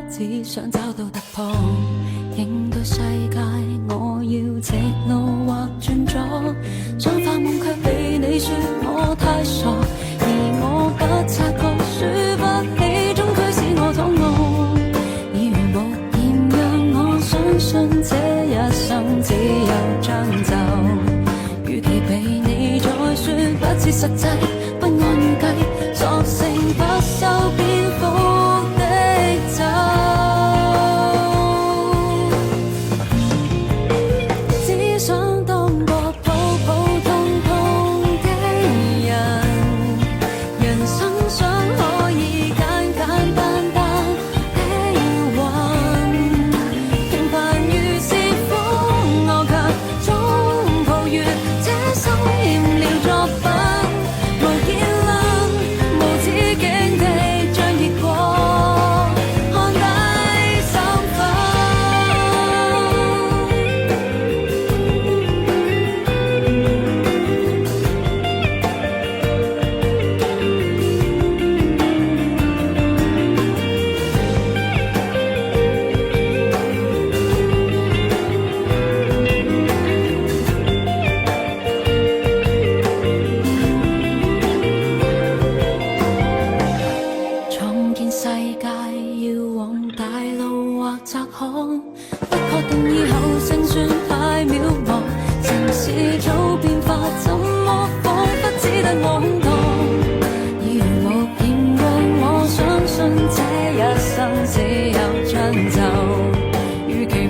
只想找到突破，應對世界，我要直路或轉左。想發夢卻被你說我太傻，而我不察覺，輸不起總驅使我肚餓。已如無言讓我相信這一生只有將就，與其被你再說不切實際，不按預計，索性不修邊幅的走。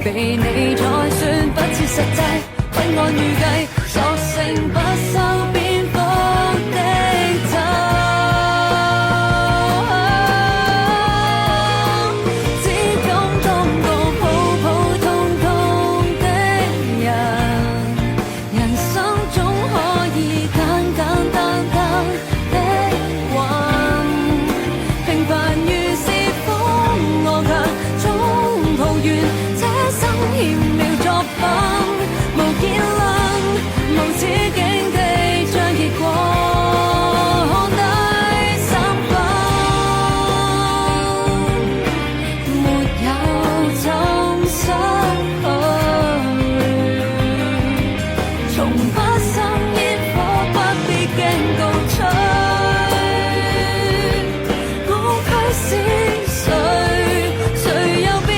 被你再說不切實際，不按預計，索性不修邊幅的走。只敢當個普普通通的人，人生總可以簡簡單單的混。平凡如是風，我卻總抱怨。欠了作品，無結論，無止境地將結果看低三分，沒有怎失去，從不生煙火，不必驚高吹，我驅使誰又變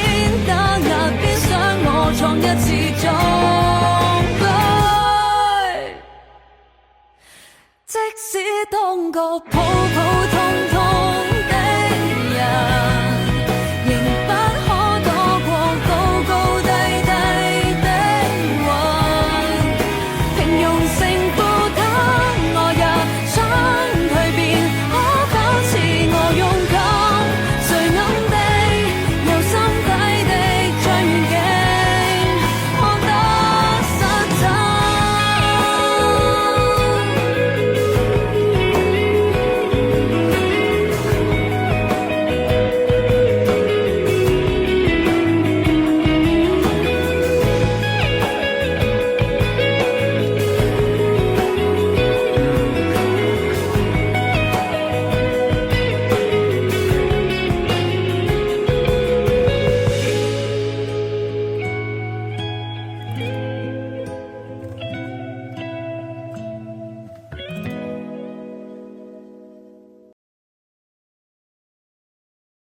打壓變想我創一次壯舉，即使當個普普通通